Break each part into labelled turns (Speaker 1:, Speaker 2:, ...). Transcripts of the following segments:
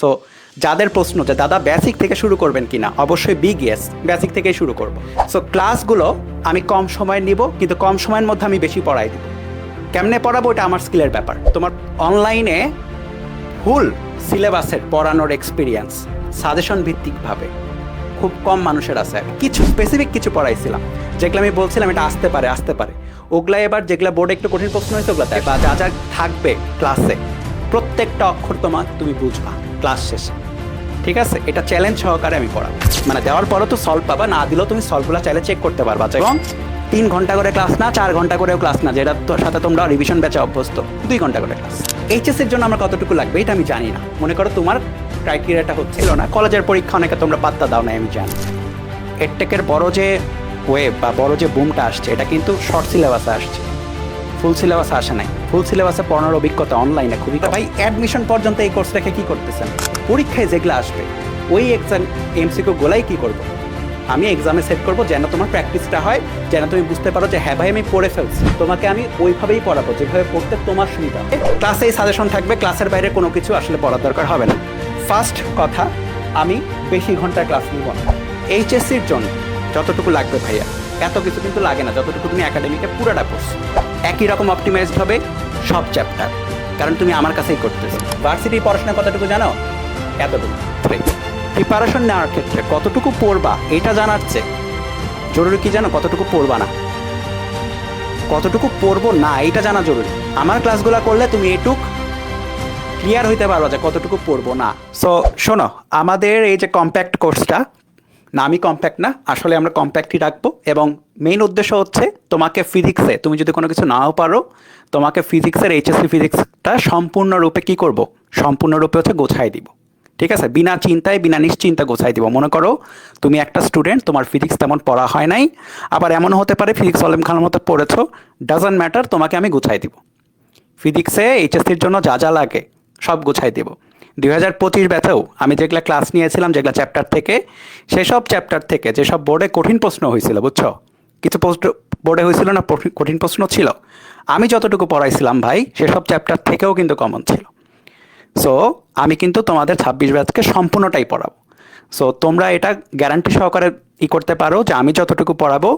Speaker 1: So যাদের প্রশ্ন যে দাদা বেসিক থেকে শুরু করবেন কিনা, অবশ্যই বিগ ইয়েস, বেসিক থেকেই শুরু করব। সো ক্লাসগুলো আমি কম সময় নিব, কিন্তু কম সময়ের মধ্যে আমি বেশি পড়াই দিব। কেমনে পড়াবো এটা আমার স্কিলের ব্যাপার। তোমার অনলাইনে ফুল সিলেবাসের পড়ানোর এক্সপিরিয়েন্স সাজেশন ভিত্তিকভাবে খুব কম মানুষের আছে। কিছু স্পেসিফিক কিছু পড়াইছিলাম যেগুলো আমি বলছিলাম এটা আসতে পারে ওগুলা এবার যেগুলো বোর্ডে একটু কঠিন প্রশ্ন হয়েছে ওগুলাতে বা যা যা থাকবে ক্লাসে প্রত্যেকটা অক্ষর তুমি বুঝবা ক্লাস শেষে। ঠিক আছে, এটা চ্যালেঞ্জ সহকারে আমি পড়াবো। মানে দেওয়ার পরও তো সলভ পাবা, না দিলেও তুমি সলভগুলো চাইলে চেক করতে পারবা। এবং 3 ঘন্টা করে ক্লাস না, 4 ঘন্টা করেও ক্লাস না, যেটা সাথে তোমরা রিভিশন ব্যাচে অভ্যস্ত, 2 ঘন্টা করে ক্লাস। এইচএসের জন্য আমার কতটুকু লাগবে এটা আমি জানি না। মনে করো তোমার ক্রাইটেরিয়াটা হচ্ছিল না, কলেজের পরীক্ষা অনেকে তোমরা পাত্তা দাও না, আমি জানি। এডটেকের বড় যে ওয়েব বা বড় যে বুমটা আসছে এটা কিন্তু শর্ট সিলেবাসে আসছে, ফুল সিলেবাসে আসে নাই। ফুল সিলেবাসে পড়ানোর অভিজ্ঞতা অনলাইনে খুবই। ভাই অ্যাডমিশন পর্যন্ত এই কোর্স রেখে কী করতেছেন? পরীক্ষায় যেগুলো আসবে ওই এক্সাম এমসিকিউ গোলাই কী করবো আমি এক্সামে সেট করবো, যেন তোমার প্র্যাকটিসটা হয়, যেন তুমি বুঝতে পারো যে হ্যাঁ ভাই আমি পড়ে ফেলছি। তোমাকে আমি ওইভাবেই পড়াবো যেভাবে পড়তে তোমার সুবিধা। ক্লাসেই সাজেশন থাকবে, ক্লাসের বাইরে কোনো কিছু আসলে পড়ার দরকার হবে না। ফার্স্ট কথা, আমি বেশি ঘন্টার ক্লাস নিব না। এইচএসসির জন্য যতটুকু লাগবে ভাইয়া, এত কিছু কিন্তু লাগে না যতটুকু তুমি একাডেমিকে পুরোটা পড়ছো। একই রকম অপটিমাইজড হবে সব চ্যাপ্টার, কারণ তুমি আমার কাছেই করতেছো। ভার্সিটির পড়াশোনা কতটুকু জানো? এতটুকু। প্রিপারেশন নেওয়ার ক্ষেত্রে কতটুকু পড়বা এটা জানার চেয়ে জরুরি কি জানো? কতটুকু পড়বা না, কতটুকু পড়বো না এটা জানা জরুরি। আমার ক্লাসগুলো করলে তুমি এটুক ক্লিয়ার হইতে পারবা যে কতটুকু পড়বো না। সো শোনো, আমাদের এই যে কম্প্যাক্ট কোর্সটা, না আমি কম্প্যাক্ট না, আসলে আমরা কম্প্যাক্টই রাখবো। এবং মেইন উদ্দেশ্য হচ্ছে তোমাকে ফিজিক্সে, তুমি যদি কোনো কিছু নাও পারো, তোমাকে ফিজিক্সের এইচএসসি ফিজিক্সটা সম্পূর্ণরূপে কী করবো, সম্পূর্ণরূপে হচ্ছে গোছাই দিব। ঠিক আছে, বিনা চিন্তায় বিনা নিশ্চিন্তা গোছাই দিব। মনে করো তুমি একটা স্টুডেন্ট, তোমার ফিজিক্স তেমন পড়া হয় নাই, আবার এমন হতে পারে ফিজিক্স অলেম খানের মতো পড়েছো, ডাজন্ট ম্যাটার, তোমাকে আমি গোছাই দিব। ফিজিক্সে এইচএসসির জন্য যা যা লাগে সব গোছাই দেব। 2025 ব্যাচেও আমি যেগুলো ক্লাস নিয়েছিলাম, যেগুলো চ্যাপ্টার থেকে, সেসব চ্যাপ্টার থেকে যেসব বোর্ডে কঠিন প্রশ্ন হয়েছিল, বুঝছো, কিছু পোস্ট বোর্ডে হয়েছিল না কঠিন প্রশ্ন ছিল, আমি যতটুকু পড়াইছিলাম ভাই সেসব চ্যাপ্টার থেকেও কিন্তু কমন ছিল। সো আমি কিন্তু তোমাদের 26 ব্যাচকে সম্পূর্ণটাই পড়াবো। সো তোমরা এটা গ্যারান্টি সহকারে করতে পারো যে আমি যতটুকু পড়াবো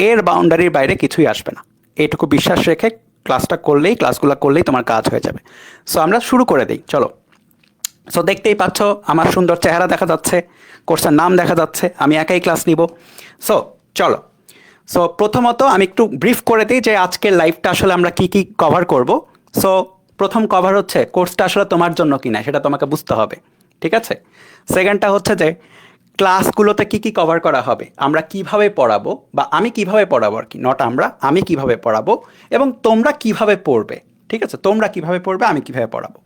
Speaker 1: এর বাউন্ডারির বাইরে কিছুই আসবে না। এইটুকু বিশ্বাস রেখে ক্লাসগুলো করলেই তোমার কাজ হয়ে যাবে। সো আমরা শুরু করে দিই, চলো। সো দেখতেই পাচ্ছ আমার সুন্দর চেহারা দেখা যাচ্ছে, কোর্সের নাম দেখা যাচ্ছে, আমি একাই ক্লাস নিব। সো চলো। সো প্রথমত আমি একটু ব্রিফ করে দিই যে আজকের লাইভটা আসলে আমরা কি কি কভার করব। সো প্রথম কভার হচ্ছে কোর্সটা আসলে তোমার জন্য কিনা সেটা তোমাকে বুঝতে হবে, ঠিক আছে। সেকেন্ডটা হচ্ছে যে ক্লাসগুলোতে কি কি কভার করা হবে, আমরা কিভাবে পড়াবো বা আমি কিভাবে পড়াবো আর কি, নট আমি কিভাবে পড়াবো এবং তোমরা কিভাবে পড়বে। ঠিক আছে, তোমরা কিভাবে পড়বে, আমি কিভাবে পড়াবো।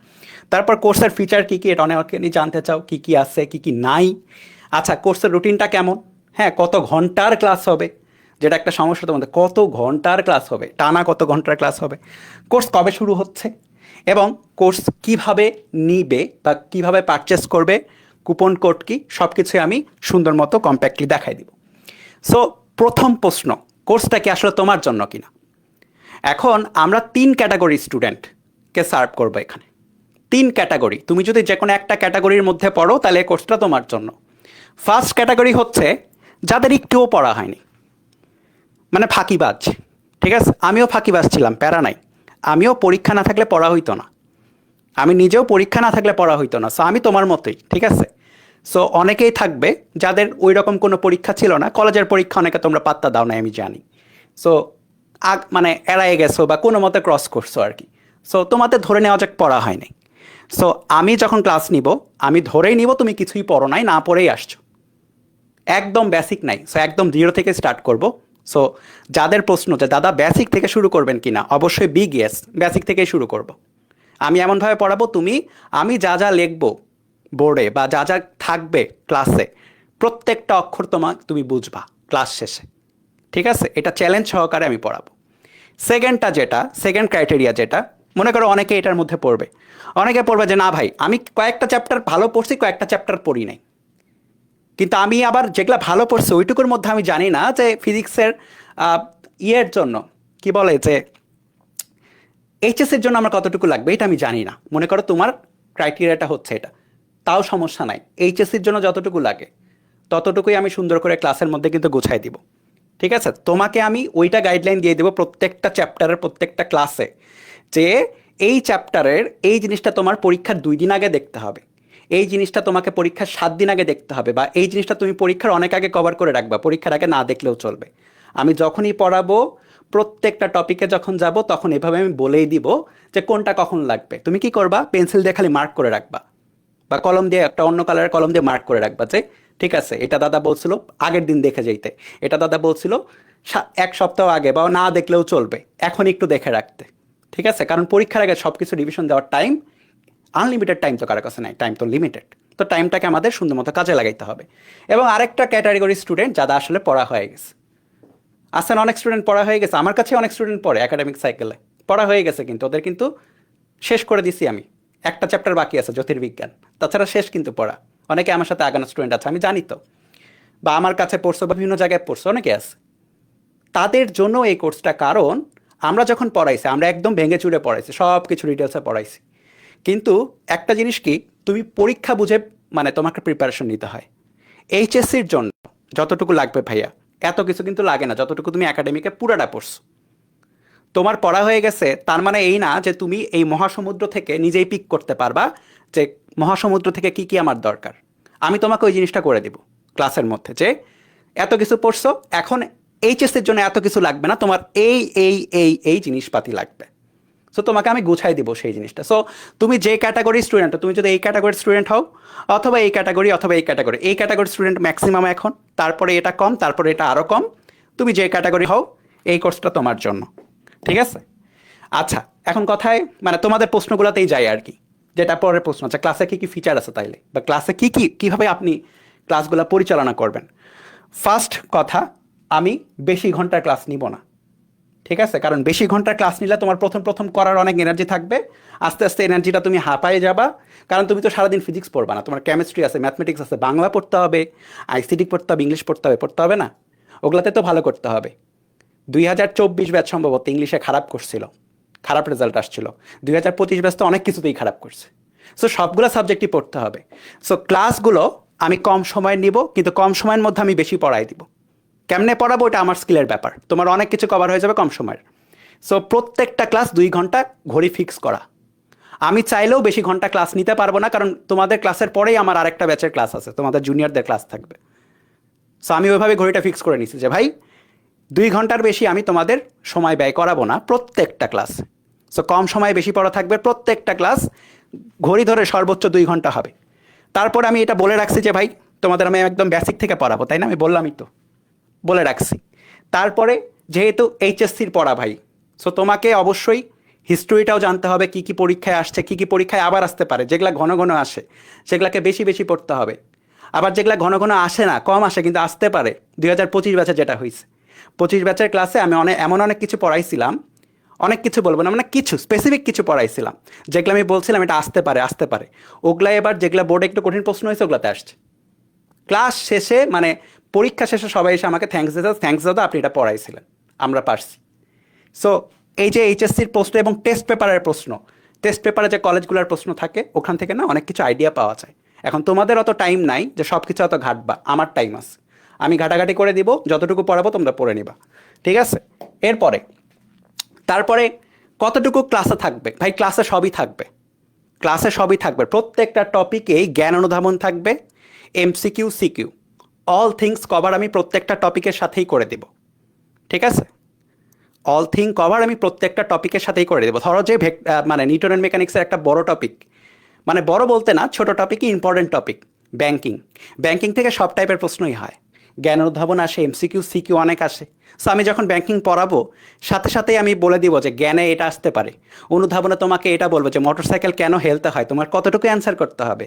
Speaker 1: তারপর কোর্সের ফিচার কী কী, এটা অনেকে জানতে চাও, কী কী আছে কী কী নাই। আচ্ছা, কোর্সের রুটিনটা কেমন, হ্যাঁ, কত ঘন্টার ক্লাস হবে, যেটা একটা সমস্যা তোমাদের, কত ঘন্টার ক্লাস হবে, টানা কত ঘন্টার ক্লাস হবে, কোর্স কবে শুরু হচ্ছে এবং কোর্স কিভাবে নিবে বা কিভাবে পারচেস করবে, কুপন কোড কি, সব কিছুই আমি সুন্দর মতো কম্প্যাক্টলি দেখাই দিব। সো প্রথম প্রশ্ন, কোর্সটা কি আসলে তোমার জন্য কিনা। এখন আমরা 3 ক্যাটাগরি স্টুডেন্টকে সার্ভ করবো এখানে। 3 ক্যাটাগরি, তুমি যদি যে কোনো একটা ক্যাটাগরির মধ্যে পড়ো তাহলে এই কোর্সটা তোমার জন্য। ফার্স্ট ক্যাটাগরি হচ্ছে যাদের একটুও পড়া হয়নি, মানে ফাঁকিবাজ। ঠিক আছে, আমিও ফাঁকিবাজ ছিলাম, প্যারা নাই। আমিও পরীক্ষা না থাকলে পড়া হইতো না, আমি নিজেও পরীক্ষা না থাকলে পড়া হইতো না। সো আমি তোমার মতোই, ঠিক আছে। সো অনেকেই থাকবে যাদের ওই রকম কোনো পরীক্ষা ছিল না, কলেজের পরীক্ষা অনেকে তোমরা পাত্তা দাও না, আমি জানি। সো মানে এড়াই গেছো বা কোনো মতে ক্রস করছো আর কি। সো তোমাদের ধরে নেওয়া যাক পড়া হয়নি। সো আমি যখন ক্লাস নিব আমি ধরেই নিব তুমি কিছুই পড়ো নাই, না পড়েই আসছো, একদম বেসিক নাই। সো একদম জিরো থেকে স্টার্ট করব। সো যাদের প্রশ্ন যে দাদা বেসিক থেকে শুরু করবেন কিনা, অবশ্যই বিগ ইয়েস, বেসিক থেকেই শুরু করব। আমি এমনভাবে পড়াবো আমি যা যা লিখবো বোর্ডে বা যা যা থাকবে ক্লাসে প্রত্যেকটা অক্ষর তুমি বুঝবা ক্লাস শেষে। ঠিক আছে, এটা চ্যালেঞ্জ সহকারে আমি পড়াবো। সেকেন্ড ক্রাইটেরিয়া যেটা, মনে করো অনেকে এটার মধ্যে পড়বে, অনেকে পড়বে যে না ভাই আমি কয়েকটা চ্যাপ্টার ভালো পড়ছি, কয়েকটা চ্যাপ্টার পড়ি নাই, কিন্তু আমি আবার যেগুলো ভালো পড়ছি ওইটুকুর মধ্যে আমি জানি না যে ফিজিক্সের ইয়ের জন্য কি বলে যে এইচএসের জন্য আমার কতটুকু লাগবে এটা আমি জানি না। মনে করো তোমার ক্রাইটেরিয়াটা হচ্ছে এটা, তাও সমস্যা নাই, এইচএসসির জন্য যতটুকু লাগে ততটুকুই আমি সুন্দর করে ক্লাসের মধ্যে কিন্তু গুছাই দিব। ঠিক আছে, তোমাকে আমি ওইটা গাইডলাইন দিয়ে দেবো প্রত্যেকটা চ্যাপ্টারের প্রত্যেকটা ক্লাসে, যে এই চ্যাপ্টারের এই জিনিসটা তোমার পরীক্ষার 2 দিন আগে দেখতে হবে, এই জিনিসটা তোমাকে পরীক্ষার 7 দিন আগে দেখতে হবে, বা এই জিনিসটা তুমি পরীক্ষার অনেক আগে কভার করে রাখবা, পরীক্ষার আগে না দেখলেও চলবে। আমি যখনই পড়াবো প্রত্যেকটা টপিকে যখন যাব তখন এভাবে আমি বলেই দিব যে কোনটা কখন লাগবে। তুমি কি করবা, পেন্সিল দিয়ে খালি মার্ক করে রাখবা, বা কলম দিয়ে একটা অন্য কালারের কলম দিয়ে মার্ক করে রাখবা যে ঠিক আছে এটা দাদা বলছিল আগের দিন দেখে যাইতে, এটা দাদা বলছিল 1 সপ্তাহ আগে, বা না দেখলেও চলবে, এখন একটু দেখে রাখতে। ঠিক আছে, কারণ পরীক্ষার আগে সব কিছু রিভিশন দেওয়ার টাইম, আনলিমিটেড টাইম তো কারো কাছে নাই, টাইম তো লিমিটেড। তো টাইমটাকে আমাদের সুন্দর মতো কাজে লাগাইতে হবে। এবং আরেকটা ক্যাটাগরি স্টুডেন্ট যারা আসলে পড়া হয়ে গেছে, আসেন অনেক স্টুডেন্ট পড়া হয়ে গেছে, আমার কাছে অনেক স্টুডেন্ট পড়ে একাডেমিক সাইকেলে, পড়া হয়ে গেছে কিন্তু ওদের কিন্তু শেষ করে দিছি আমি, একটা চ্যাপ্টার বাকি আছে জ্যোতির্বিজ্ঞান, তাছাড়া শেষ কিন্তু পড়া। অনেকে আমার সাথে আগানো স্টুডেন্ট আছে, আমি জানি তো, বা আমার কাছে পড়ছো বা বিভিন্ন জায়গায় পড়ছো, অনেকে আছে। তাদের জন্য এই কোর্সটা, কারণ আমরা যখন পড়াইছি আমরা একদম ভেঙে চুরে পড়াইছি, সব কিছু ডিটেলসে পড়াইছি, কিন্তু একটা জিনিস কি, তুমি পরীক্ষা বুঝে মানে তোমাকে প্রিপারেশন নিতে হয়। এইচএসসির জন্য যতটুকু লাগবে ভাইয়া, এত কিছু কিন্তু লাগে না যতটুকু তুমি একাডেমিকে পুরাটা পড়ছো। তোমার পড়া হয়ে গেছে তার মানে এই না যে তুমি এই মহাসমুদ্র থেকে নিজেই পিক করতে পারবা যে মহাসমুদ্র থেকে কি কি আমার দরকার। আমি তোমাকে ওই জিনিসটা করে দিব ক্লাসের মধ্যে, যে এত কিছু পড়ছো, এখন এইচএসসির জন্য এত কিছু লাগবে না, তোমার এই এই এই এই জিনিসপাতি লাগবে। সো তোমাকে আমি গুছাই দিব সেই জিনিসটা। সো তুমি যে ক্যাটাগরি স্টুডেন্ট, তুমি যদি এই ক্যাটাগরির স্টুডেন্ট হও, অথবা এই ক্যাটাগরি অথবা এই ক্যাটাগরি, এই ক্যাটাগরির স্টুডেন্ট ম্যাক্সিমাম এখন, তারপরে এটা কম, তারপরে এটা আরও কম, তুমি যে ক্যাটাগরি হও এই কোর্সটা তোমার জন্য। ঠিক আছে, আচ্ছা এখন কথায় মানে তোমাদের প্রশ্নগুলোতেই যাই আর কি, যেটা পরের প্রশ্ন, আচ্ছা ক্লাসে কী কী ফিচার আছে তাইলে, বা ক্লাসে কী কী কীভাবে আপনি ক্লাসগুলো পরিচালনা করবেন। ফার্স্ট কথা, আমি বেশি ঘন্টার ক্লাস নিব না। ঠিক আছে, কারণ বেশি ঘন্টার ক্লাস নিলে তোমার প্রথম প্রথম করার অনেক এনার্জি থাকবে, আস্তে আস্তে এনার্জিটা তুমি হাঁপায়ে যাবা, কারণ তুমি তো সারাদিন ফিজিক্স পড়বা না, তোমার কেমিস্ট্রি আছে, ম্যাথমেটিক্স আছে, বাংলা পড়তে হবে, আইসিটি পড়তে হবে, ইংলিশ পড়তে হবে না, ওগুলাতে তো ভালো করতে হবে। 2024 ব্যাচ সম্ভবত ইংলিশে খারাপ করছিল, খারাপ রেজাল্ট আসছিল, 2025 ব্যাচ তো অনেক কিছুতেই খারাপ করছে। সো সবগুলো সাবজেক্টই পড়তে হবে। সো ক্লাসগুলো আমি কম সময় নিব, কিন্তু কম সময়ের মধ্যে আমি বেশি পড়াই দিব। কেমনে পড়াবো এটা আমার স্কিলের ব্যাপার, তোমার অনেক কিছু কভার হয়ে যাবে কম সময়ের। সো প্রত্যেকটা ক্লাস 2 ঘন্টা ঘড়ি ফিক্স করা। আমি চাইলেও বেশি ঘন্টা ক্লাস নিতে পারবো না, কারণ তোমাদের ক্লাসের পরেই আমার আরেকটা ব্যাচের ক্লাস আছে, তোমাদের জুনিয়রদের ক্লাস থাকবে। সো আমি ওইভাবে ঘড়িটা ফিক্স করে নিছি যে ভাই 2 ঘন্টার বেশি আমি তোমাদের সময় ব্যয় করাবো না প্রত্যেকটা ক্লাস। সো কম সময়ে বেশি পড়া থাকবে, প্রত্যেকটা ক্লাস ঘড়ি ধরে সর্বোচ্চ 2 ঘন্টা হবে। তারপর আমি এটা বলে রাখছি যে ভাই তোমাদের আমি একদম বেসিক থেকে পড়াবো, তাই না, আমি বললামই তো, বলে রাখছি। তারপরে যেহেতু এইচএসসির পড়া ভাই, সো তোমাকে অবশ্যই হিস্ট্রিটাও জানতে হবে, কি কি পরীক্ষায় আসছে, কি কি পরীক্ষায় আবার আসতে পারে, যেগুলা ঘন ঘন আসে সেগুলাকে বেশি বেশি পড়তে হবে। আবার যেগুলা ঘন ঘন আসে না, কম আসে কিন্তু আসতে পারে, 2025 ব্যাচে যেটা হয়েছে, 25 ব্যাচের ক্লাসে আমি অনেক কিছু পড়াইছিলাম, অনেক কিছু বলবো না, মানে কিছু স্পেসিফিক কিছু পড়াইছিলাম যেগুলো আমি বলছিলাম এটা আসতে পারে, ওগুলা এবার যেগুলো বোর্ডে একটু কঠিন প্রশ্ন হয়েছে ওগুলাতে আসছে। ক্লাস শেষে মানে পরীক্ষা শেষে সবাই এসে আমাকে থ্যাঙ্কস দাদা আপনি এটা পড়াইছিলেন, আমরা পারছি। সো এই যে এইচএসসির প্রশ্ন এবং টেস্ট পেপারের প্রশ্ন, টেস্ট পেপারে যে কলেজগুলোর প্রশ্ন থাকে ওখান থেকে না অনেক কিছু আইডিয়া পাওয়া যায়। এখন তোমাদের অত টাইম নাই যে সব কিছু অত ঘাটবা, আমার টাইম আছে, আমি ঘাটাঘাটি করে দিব, যতটুকু পড়াবো তোমরা পড়ে নিবা। ঠিক আছে, এরপরে তারপরে কতটুকু ক্লাসে থাকবে ভাই, ক্লাসে সবই থাকবে, ক্লাসে সবই থাকবে, প্রত্যেকটা টপিকেই জ্ঞান অনুধাবন থাকবে, MCQ CQ all things cover আমি প্রত্যেকটা টপিকের সাথেই করে দেব। ঠিক আছে, অল থিং কভার আমি প্রত্যেকটা টপিকের সাথেই করে দেবো। ধরো যে মানে নিউটনের মেকানিক্সের একটা বড় টপিক, মানে বড় বলতে না ছোট টপিকই ইম্পর্টেন্ট টপিক, ব্যাংকিং, ব্যাংকিং থেকে সব টাইপের প্রশ্নই হয়, জ্ঞান উদ্ভাবন আসে, এমসিকিউ সিকিউ অনেক আসে। সো আমি যখন ব্যাংকিং পড়াবো সাথে সাথেই আমি বলে দিব যে জ্ঞানে এটা আসতে পারে, অনুধাবনে তোমাকে এটা বলবো যে মোটরসাইকেল কেন হেলতে হয়, তোমার কতটুকু অ্যান্সার করতে হবে।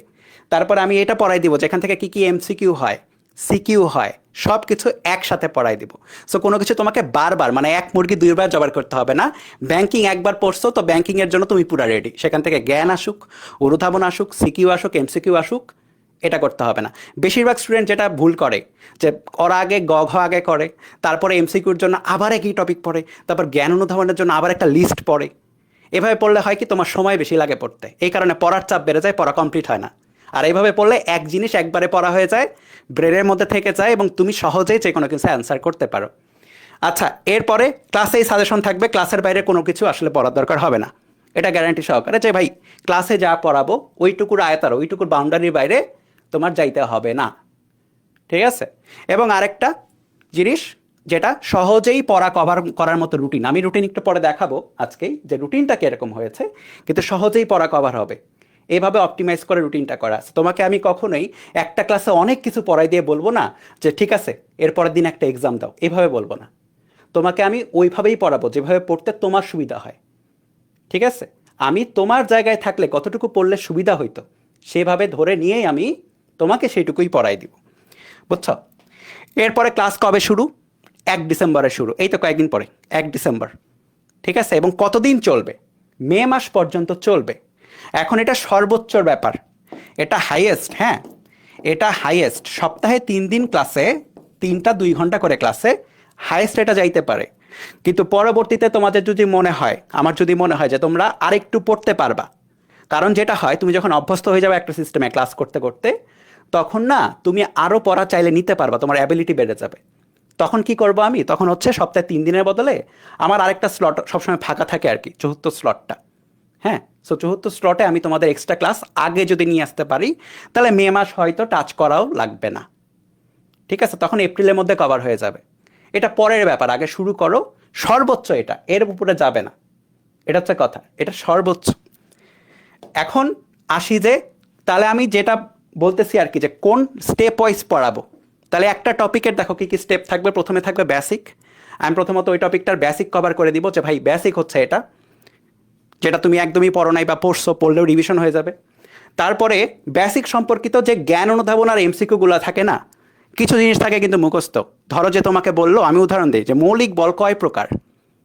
Speaker 1: তারপর আমি এটা পড়াই দিব যেখান থেকে কী কী এমসিকিউ হয়, সিকিউ হয়, সব কিছু একসাথে পড়াই দিব। সো কোনো কিছু তোমাকে বারবার মানে এক মুরগি 2বার জবাই করতে হবে না। ব্যাংকিং একবার পড়ছো তো ব্যাংকিংয়ের জন্য তুমি পুরো রেডি, সেখান থেকে জ্ঞান আসুক, অনুধাবন আসুক, সিকিউ আসুক, এমসিকিউ আসুক, এটা করতে হবে না। বেশিরভাগ স্টুডেন্ট যেটা ভুল করে যে ওরা আগে গ ঘ আগে করে, তারপরে এমসিকিউর জন্য আবার একই টপিক পড়ে, তারপর জ্ঞান অনুধাবনের জন্য আবার একটা লিস্ট পড়ে। এভাবে পড়লে হয় কি তোমার সময় বেশি লাগে পড়তে, এই কারণে পড়ার চাপ বেড়ে যায়, পড়া কমপ্লিট হয় না। আর এইভাবে পড়লে এক জিনিস একবারে পড়া হয়ে যায়, ব্রেনের মধ্যে থেকে যায় এবং তুমি সহজেই যে কোনো কিছু অ্যান্সার করতে পারো। আচ্ছা, এরপরে ক্লাসেই সাজেশন থাকবে, ক্লাসের বাইরে কোনো কিছু আসলে পড়ার দরকার হবে না, এটা গ্যারান্টি সহকারে যে ভাই ক্লাসে যা পড়াবো ওইটুকুর আয়তার ওইটুকুর বাউন্ডারির বাইরে তোমার যাইতে হবে না। ঠিক আছে? এবং আরেকটা জিনিস যেটা সহজেই পড়া কভার করার মতো রুটিন, আমি রুটিন একটু পরে দেখাবো আজকেই যে রুটিনটা কীরকম হয়েছে, কিন্তু সহজেই পড়া কভার হবে এইভাবে অপটিমাইজ করে রুটিনটা করা আছে। তোমাকে আমি কখনোই একটা ক্লাসে অনেক কিছু পড়াই দিয়ে বলবো না যে ঠিক আছে এর পরের দিন একটা এক্সাম দাও, এভাবে বলবো না। তোমাকে আমি ওইভাবেই পড়াবো যেভাবে পড়তে তোমার সুবিধা হয়। ঠিক আছে? আমি তোমার জায়গায় থাকলে কতটুকু পড়লে সুবিধা হইতো সেভাবে ধরে নিয়েই আমি তোমাকে সেইটুকুই পড়াই দিব, বুঝছো? এরপরে ক্লাস কবে শুরু? 1 ডিসেম্বরে শুরু, এই তো কয়েকদিন পরে 1 ডিসেম্বর। ঠিক আছে? এবং কতদিন চলবে? মে মাস পর্যন্ত চলবে। এখন এটা সর্বোচ্চর ব্যাপার, এটা হাইয়েস্ট। হ্যাঁ, এটা হাইয়েস্ট। সপ্তাহে 3 দিন ক্লাসে, 3টা 2 ঘন্টা করে ক্লাসে, হাইয়েস্ট এটা যাইতে পারে। কিন্তু পরবর্তীতে তোমাদের যদি মনে হয়, আমার যদি মনে হয় যে তোমরা আরেকটু পড়তে পারবা, কারণ যেটা হয় তুমি যখন অভ্যস্ত হয়ে যাবে একটা সিস্টেমে ক্লাস করতে করতে, তখন না তুমি আরও পড়া চাইলে নিতে পারবা, তোমার অ্যাবিলিটি বেড়ে যাবে। তখন কি করবো আমি? তখন হচ্ছে সপ্তাহে 3 দিনের বদলে আমার আরেকটা স্লট সবসময় ফাঁকা থাকে আর কি, চতুর্থ স্লটটা। হ্যাঁ, সো চতুর্থ স্লটে আমি তোমাদের এক্সট্রা ক্লাস আগে যদি নিয়ে আসতে পারি তাহলে মে মাস হয়তো টাচ করাও লাগবে না। ঠিক আছে? তখন এপ্রিলের মধ্যে কভার হয়ে যাবে। এটা পরের ব্যাপার, আগে শুরু করো। সর্বোচ্চ এটা, এর উপরে যাবে না, এটা হচ্ছে কথা, এটা সর্বোচ্চ। এখন আসি যে তাহলে আমি যেটা বলতেছি আর কি, যে কোন স্টেপ ওয়াইজ পড়াবো। তাহলে একটা টপিকের দেখো কী কী স্টেপ থাকবে। প্রথমে থাকবে বেসিক। আমি প্রথমত ওই টপিকটার বেসিক কভার করে দিব যে ভাই বেসিক হচ্ছে এটা, যেটা তুমি একদমই পড়ো নাই বা পড়ছো, পড়লেও রিভিশন হয়ে যাবে। তারপরে বেসিক সম্পর্কিত যে জ্ঞান অনুধাবন আর এমসিকিউগুলো থাকে না, কিছু জিনিস থাকে কিন্তু মুখস্থ। ধরো যে তোমাকে বললো, আমি উদাহরণ দিই যে মৌলিক বল কয় প্রকার?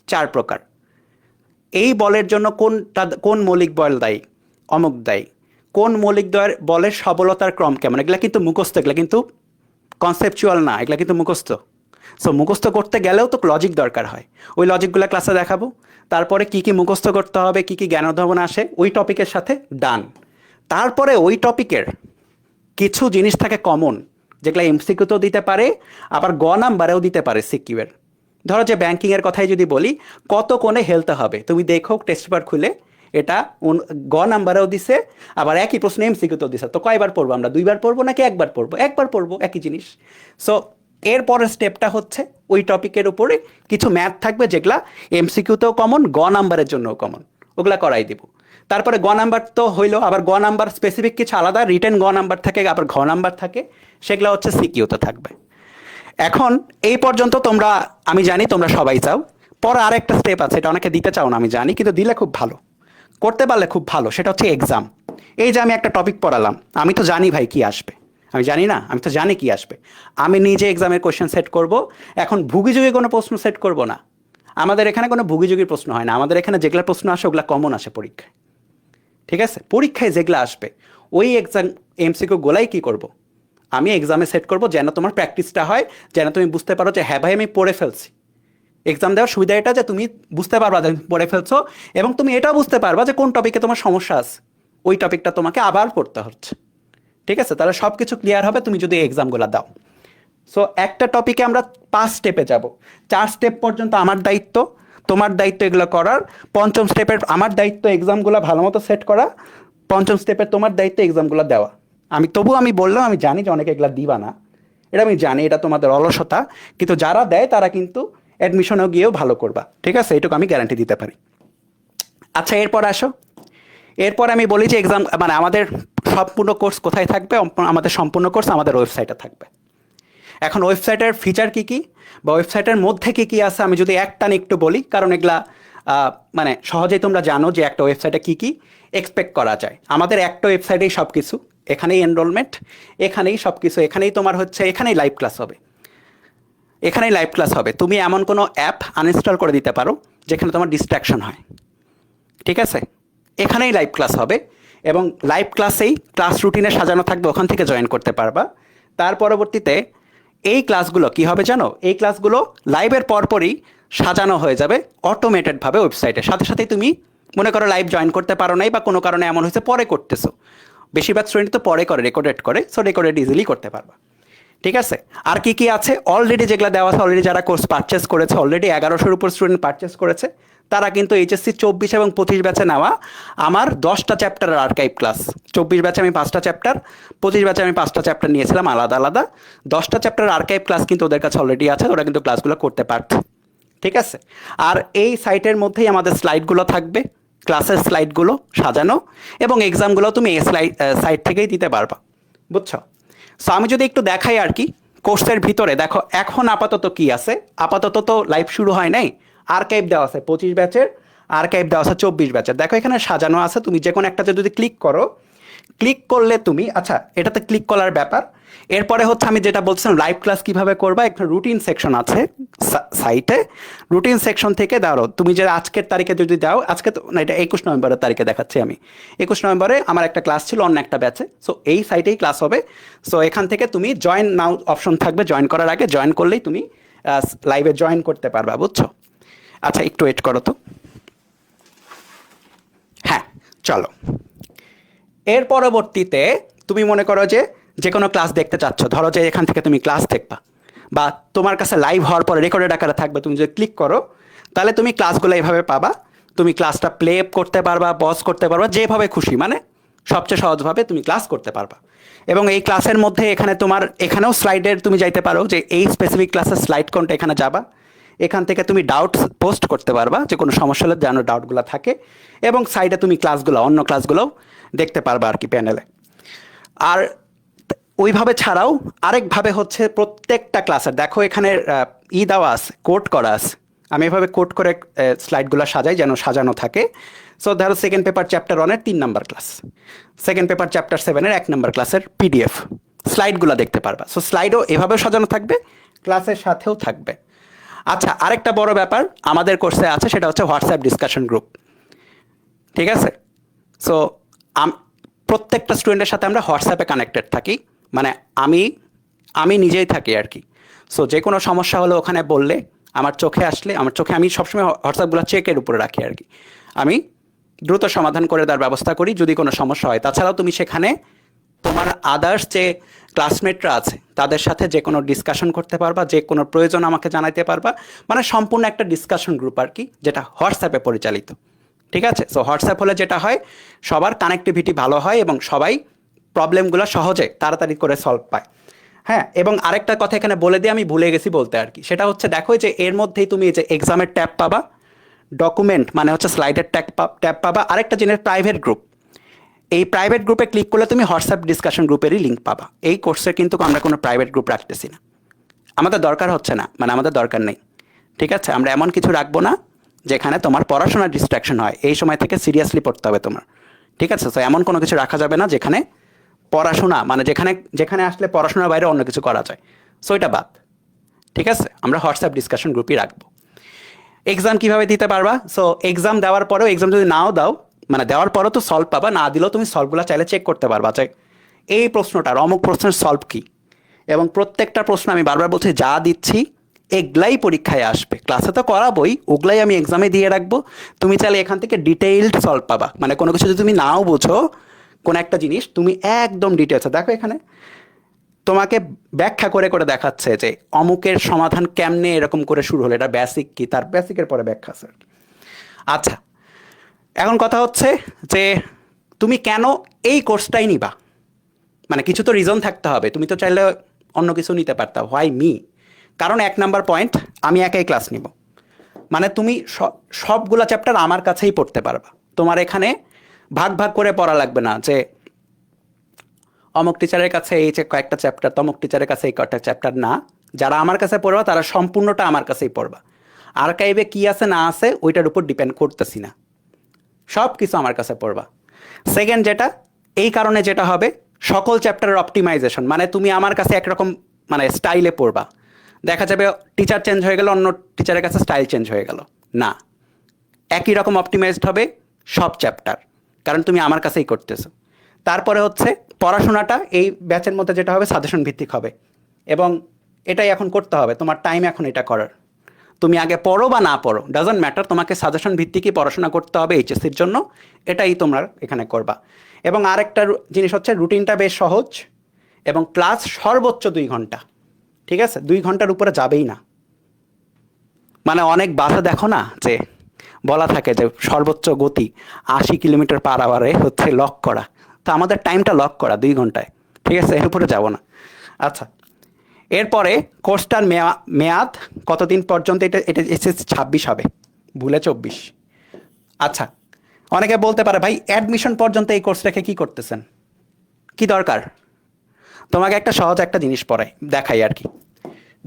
Speaker 1: 4 প্রকার। এই বলের জন্য কোন মৌলিক বল দায়ী? অমুক দায়ী। কোন মৌলিক বলের সবলতার ক্রম কেমন? এগুলো কিন্তু মুখস্থ, এগুলো কিন্তু কনসেপচুয়াল না, এগুলো কিন্তু মুখস্থ। সো মুখস্থ করতে গেলেও তো লজিক দরকার হয়, ওই লজিকগুলো ক্লাসে দেখাবো। তারপরে কি কি মুখস্থ করতে হবে, কি কি জ্ঞান উদ্ভাবন আসে ওই টপিকের সাথে, ডান। তারপরে ওই টপিকের কিছু জিনিস থাকে কমন, যেগুলো এমসিকিউতেও দিতে পারে, আবার নাম্বারেও দিতে পারে সিকিউয়ের। ধরো যে ব্যাংকিংয়ের কথাই যদি বলি, কত কোণে হেলতে হবে তুমি দেখো টেস্ট পেপার খুলে, এটা নাম্বারেও দিছে, আবার একই প্রশ্ন এমসিকিউতেও দিছে। তো কয়বার পড়বো আমরা? 2বার পড়বো নাকি 1বার পড়বো? 1বার পড়বো, একই জিনিস। সো এরপরের স্টেপটা হচ্ছে ওই টপিকের উপরে কিছু ম্যাথ থাকবে যেগুলা এমসিকিউতেও কমন, নাম্বারের জন্যও কমন, ওগুলা করাই দিব। তারপরে নাম্বার তো হইলো, আবার নাম্বার স্পেসিফিক কিছু আলাদা রিটেন নাম্বার থাকে, আবার নাম্বার থাকে, সেগুলো হচ্ছে সিকিউতে থাকবে। এখন এই পর্যন্ত তোমরা, আমি জানি তোমরা সবাই চাও। পরে আরেকটা স্টেপ আছে, এটা অনেকে দিতে চাও না আমি জানি, কিন্তু দিলে খুব ভালো, করতে পারলে খুব ভালো। সেটা হচ্ছে এক্সাম। এই যে আমি একটা টপিক পড়ালাম, আমি তো জানি ভাই কি আসবে, আমি জানি না, আমি তো জানি কি আসবে। আমি নিজে এক্সামের কোয়েশ্চেন সেট করব। এখন ভুগিযুগি কোনো প্রশ্ন সেট করব না। আমাদের এখানে কোনো ভুগিযুগির প্রশ্ন হয় না, আমাদের এখানে যেগুলো প্রশ্ন আসে ওগুলো কমন আসে পরীক্ষায়। ঠিক আছে? পরীক্ষায় যেগুলো আসবে ওই এক্সাম এমসিকিউ গোলাই কী করব, আমি এক্সামে সেট করব, যেন তোমার প্র্যাকটিসটা হয়, যেন তুমি বুঝতে পারো যে হ্যাঁ ভাই আমি পড়ে ফেলছি। এক্সাম দেওয়ার সুবিধা এটা যে তুমি বুঝতে পারবা যে পড়ে ফেলছো, এবং তুমি এটাও বুঝতে পারবা যে কোন টপিকে তোমার সমস্যা আছে, ওই টপিকটা তোমাকে আবার পড়তে হচ্ছে। ঠিক আছে? তাহলে সব কিছু ক্লিয়ার হবে তুমি যদি এক্সামগুলো দাও। সো একটা টপিকে আমরা 5 স্টেপে যাব। 4 স্টেপ পর্যন্ত আমার দায়িত্ব, তোমার দায়িত্ব এগুলো করার। 5ম স্টেপের আমার দায়িত্ব এক্সামগুলো ভালো মতো সেট করা। 5ম স্টেপের তোমার দায়িত্ব এক্সামগুলো দেওয়া। আমি বললাম আমি জানি যে অনেকে এগুলো দিবা না, এটা আমি জানি, এটা তোমাদের অলসতা, কিন্তু যারা দেয় তারা কিন্তু অ্যাডমিশনেও গিয়েও ভালো করবা। ঠিক আছে? এইটুকু আমি গ্যারান্টি দিতে পারি। আচ্ছা, এরপর আসো। এরপর আমি বলি যে এক্সাম মানে আমাদের সম্পূর্ণ কোর্স কোথায় থাকবে? আমাদের সম্পূর্ণ কোর্স আমাদের ওয়েবসাইটে থাকবে। এখন ওয়েবসাইটের ফিচার কী কী বা ওয়েবসাইটের মধ্যে কী কী আছে আমি যদি একটানে একটু বলি, কারণ এগুলা মানে সহজেই তোমরা জানো যে একটা ওয়েবসাইটে কী কী এক্সপেক্ট করা যায়। আমাদের একটা ওয়েবসাইটেই সব কিছু, এখানেই এনরোলমেন্ট, এখানেই সব কিছু, এখানেই তোমার হচ্ছে, এখানেই লাইভ ক্লাস হবে, এখানেই লাইভ ক্লাস হবে। তুমি এমন কোনো অ্যাপ আনইনস্টল করে দিতে পারো যেখানে তোমার ডিস্ট্র্যাকশন হয়। ঠিক আছে? এখানেই লাইভ ক্লাস হবে, এবং লাইভ ক্লাসেই ক্লাস রুটিনে সাজানো থাকবে, ওখান থেকে জয়েন করতে পারবা। তার পরবর্তীতে এই ক্লাসগুলো কী হবে জানো? এই ক্লাসগুলো লাইভের পরপরই সাজানো হয়ে যাবে অটোমেটেডভাবে ওয়েবসাইটে। সাথে সাথেই তুমি মনে করো লাইভ জয়েন করতে পারো নাই বা কোনো কারণে এমন হয়েছে পরে করতেছো, বেশিরভাগ স্টুডেন্ট তো পরে করে, রেকর্ডেড করে, সো রেকর্ডেড ইজিলি করতে পারবা। ঠিক আছে, আর কি কি আছে অলরেডি যেগুলো দেওয়া আছে, অলরেডি যারা কোর্স পারচেস করেছে, অলরেডি 1100-র উপর স্টুডেন্ট পারচেস করেছে, তারা কিন্তু এইচএসসি 24 এবং 25 ব্যাচে নেওয়া আমার 10টা চ্যাপ্টারের আর্কাইভ ক্লাস, 24 ব্যাচে আমি 5টা চ্যাপ্টার, 25 ব্যাচে আমি 5টা চ্যাপ্টার নিয়েছিলাম আলাদা আলাদা, 10টা চ্যাপ্টারের আর্কাইভ ক্লাস কিন্তু ওদের কাছে অলরেডি আছে, ওরা কিন্তু ক্লাসগুলো করতে পারছে। ঠিক আছে, আর এই সাইটের মধ্যেই আমাদের স্লাইডগুলো থাকবে, ক্লাসের স্লাইডগুলো সাজানো, এবং এক্সামগুলো তুমি এই সাইট থেকেই দিতে পারবা, বুঝছো? সো আমি যদি একটু দেখাই আর কি কোর্সের ভিতরে, দেখো এখন আপাতত কি আছে, আপাতত তো লাইভ শুরু হয় নাই, আর্কাইভ দেওয়া আছে 25 ব্যাচের, আর্কাইভ দেওয়া আছে 24 ব্যাচের, দেখো এখানে সাজানো আছে, তুমি যে কোনো একটাতে যদি ক্লিক করো, ক্লিক করলে তুমি, আচ্ছা এটাতে ক্লিক করার ব্যাপার, এরপরে হচ্ছে আমি যেটা বলছিলাম লাইভ ক্লাস কিভাবে করবা, একটা রুটিন সেকশন আছে সাইটে, রুটিন সেকশন থেকে দাও, তুমি যে আজকের তারিখে যদি দাও, আজকে তো না, এটা 21 নভেম্বরের তারিখে দেখাচ্ছি আমি, 21 নভেম্বরে আমার একটা ক্লাস ছিল অন্য একটা ব্যাচে, সো এই সাইটেই ক্লাস হবে। সো এখান থেকে তুমি জয়েন নাও অপশন থাকবে, জয়েন করার আগে, জয়েন করলেই তুমি লাইভে জয়েন করতে পারবা, বুঝছো? আচ্ছা একটু ওয়েট করো তো, হ্যাঁ চলো। এর পরবর্তীতে তুমি মনে করো যে যে কোনো ক্লাস দেখতে চাচ্ছ, ধরো যে এখান থেকে তুমি ক্লাস দেখবা, বা তোমার কাছে লাইভ হওয়ার পরে রেকর্ডেড আকারে থাকবে, তুমি যদি ক্লিক করো তাহলে তুমি ক্লাসগুলো এইভাবে পাবা, তুমি ক্লাসটা প্লে করতে পারবা, পজ করতে পারবা, যেভাবে খুশি, মানে সবচেয়ে সহজভাবে তুমি ক্লাস করতে পারবা। এবং এই ক্লাসের মধ্যে এখানে তোমার, এখানেও স্লাইডের তুমি যাইতে পারো, যে এই স্পেসিফিক ক্লাসের স্লাইড কোনটা, এখানে যাবা, এখান থেকে তুমি ডাউট পোস্ট করতে পারবা, যে কোনো সমস্যা হলে যেন ডাউটগুলো থাকে, এবং সাইডে তুমি ক্লাসগুলো, অন্য ক্লাসগুলোও দেখতে পারবা আর কি প্যানেলে। আর ওইভাবে ছাড়াও আরেকভাবে হচ্ছে প্রত্যেকটা ক্লাসের, দেখো এখানে দেওয়া আছে, কোড করা আছে, আমি এভাবে কোড করে স্লাইডগুলো সাজাই যেন সাজানো থাকে। সো ধরো সেকেন্ড পেপার চ্যাপ্টার 1-এর 3 number class, second paper chapter 7-এর 1 নাম্বার ক্লাসের পিডিএফ স্লাইডগুলো দেখতে পারবা। সো স্লাইডও এভাবেও সাজানো থাকবে, ক্লাসের সাথেও থাকবে। আচ্ছা আরেকটা বড় ব্যাপার আমাদের কোর্সে আছে, সেটা হচ্ছে হোয়াটসঅ্যাপ ডিসকাশন গ্রুপ। ঠিক আছে, সো প্রত্যেকটা স্টুডেন্টের সাথে আমরা হোয়াটসঅ্যাপে কানেক্টেড থাকি, মানে আমি নিজেই থাকি আর কি। সো যে কোনো সমস্যা হলে ওখানে বললে, আমার চোখে আসলে, আমার চোখে, আমি সবসময় হোয়াটসঅ্যাপগুলো চেকের উপরে রাখি আর কি, আমি দ্রুত সমাধান করে দেওয়ার ব্যবস্থা করি যদি কোনো সমস্যা হয়। তাছাড়াও তুমি সেখানে তোমার আদার্স যে ক্লাসমেটরা আছে তাদের সাথে যে কোনো ডিসকাশন করতে পারবা, যে কোনো প্রয়োজন আমাকে জানাইতে পারবা, মানে সম্পূর্ণ একটা ডিসকাশন গ্রুপ আর কি, যেটা হোয়াটসঅ্যাপে পরিচালিত। ঠিক আছে, সো হোয়াটসঅ্যাপ হলে যেটা হয়, সবার কানেক্টিভিটি ভালো হয় এবং সবাই প্রবলেমগুলো সহজে তাড়াতাড়ি করে সলভ পায়। হ্যাঁ, এবং আরেকটা কথা এখানে বলে দিয়ে আমি ভুলে গেছি বলতে আর কি, সেটা হচ্ছে দেখো যে এর মধ্যেই তুমি যে এক্সামের ট্যাব পাবা, ডকুমেন্ট মানে হচ্ছে স্লাইডের ট্যাব পাবা, আরেকটা জিনিস প্রাইভেট গ্রুপ, এই প্রাইভেট গ্রুপে ক্লিক করলে তুমি হোয়াটসঅ্যাপ ডিসকাশন গ্রুপেরই লিঙ্ক পাবা। এই কোর্সে কিন্তু আমরা কোনো প্রাইভেট গ্রুপ রাখতেছি না, আমাদের দরকার হচ্ছে না, মানে আমাদের দরকার নেই। ঠিক আছে, আমরা এমন কিছু রাখবো না যেখানে তোমার পড়াশোনার ডিস্ট্রাকশন হয়, এই সময় থেকে সিরিয়াসলি পড়তে হবে তোমার। ঠিক আছে, তো এমন কোনো কিছু রাখা যাবে না যেখানে পড়াশোনা, মানে যেখানে যেখানে আসলে পড়াশোনার বাইরে অন্য কিছু করা যায়, সো এটা বাদ। ঠিক আছে, আমরা হোয়াটসঅ্যাপ ডিসকাশন গ্রুপই রাখবো। এক্সাম কীভাবে দিতে পারবা, সো এক্সাম দেওয়ার পরেও, এক্সাম যদি নাও দাও, মানে দেওয়ার পরেও তো সলভ পাবা, না দিলেও তুমি সলভগুলো চাইলে চেক করতে পারবা, যে এই প্রশ্নটার অমুক প্রশ্নের সলভ কী। এবং প্রত্যেকটা প্রশ্ন আমি বারবার বলছি, যা দিচ্ছি এগুলাই পরীক্ষায় আসবে, ক্লাসে তো করাবোই, ওগুলাই আমি এক্সামে দিয়ে রাখবো। তুমি চাইলে এখান থেকে ডিটেইলড সলভ পাবা, মানে কোনো কিছু যদি তুমি নাও বুঝো, কোনো একটা জিনিস তুমি একদম ডিটেলসে, দেখো এখানে তোমাকে ব্যাখ্যা করে করে দেখাচ্ছে যে অমুকের সমাধান কেমনে এরকম করে শুরু হলো, এটা বেসিক কি, তার বেসিকের পরে ব্যাখ্যা আছে। আচ্ছা, এখন কথা হচ্ছে যে তুমি কেন এই কোর্সটাই নিবা, মানে কিছু তো রিজন থাকতে হবে, তুমি তো চাইলে অন্য কিছু নিতে পারতা, হোয়াই মি? কারণ 1 নাম্বার পয়েন্ট, আমি একাই ক্লাস নিব, মানে তুমি সবগুলা চ্যাপ্টার আমার কাছেই পড়তে পারবা, তোমার এখানে ভাগ ভাগ করে পড়া লাগবে না, যে অমুক টিচারের কাছে এই যে কয়েকটা চ্যাপ্টার, তমুক টিচারের কাছে এই কয়েকটা চ্যাপ্টার, না, যারা আমার কাছে পড়বা তারা সম্পূর্ণটা আমার কাছেই পড়বা। আর্কাইভে কী আছে না আছে ওইটার উপর ডিপেন্ড করতেছি না, সব কিছু আমার কাছে পড়বা। সেকেন্ড যেটা, এই কারণে যেটা হবে, সকল চ্যাপ্টারের অপটিমাইজেশন, মানে তুমি আমার কাছে একরকম মানে স্টাইলে পড়বা, দেখা যাবে টিচার চেঞ্জ হয়ে গেল, অন্য টিচারের কাছে স্টাইল চেঞ্জ হয়ে গেল, না, একই রকম অপটিমাইজড হবে সব চ্যাপ্টার, কারণ তুমি আমার কাছেই করতেছো। তারপরে হচ্ছে পড়াশোনাটা এই ব্যাচের মধ্যে যেটা হবে সাজেশন ভিত্তিক হবে, এবং এটাই এখন করতে হবে, তোমার টাইম এখন এটা করার, তুমি আগে পড়ো বা না পড়ো ডাজন্ট ম্যাটার, তোমাকে সাজেশন ভিত্তিকই পড়াশোনা করতে হবে এইচএসসির জন্য, এটাই তোমরা এখানে করবা। এবং আরেকটা জিনিস হচ্ছে রুটিনটা বেশ সহজ, এবং ক্লাস সর্বোচ্চ 2 ঘন্টা, ঠিক আছে? 2 ঘন্টার উপরে যাবেই না। মানে অনেক বাসে দেখো না যে বলা থাকে যে সর্বোচ্চ গতি 80 কিলোমিটার/আওয়ারে হচ্ছে লক করা, তো আমাদের টাইমটা লক করা 2 ঘন্টায়, ঠিক আছে? এর উপরে যাব না। আচ্ছা, এরপরে কোর্সটার মেয়াদ কতদিন পর্যন্ত? এটা এটা এসএসসি 26 হবে, ভুলে 24। আচ্ছা, অনেকে বলতে পারে ভাই অ্যাডমিশন পর্যন্ত এই কোর্স রেখে কী করতেছেন, কি দরকার? তোমাকে একটা সহজ একটা জিনিস পড়াই, দেখাই আর কি।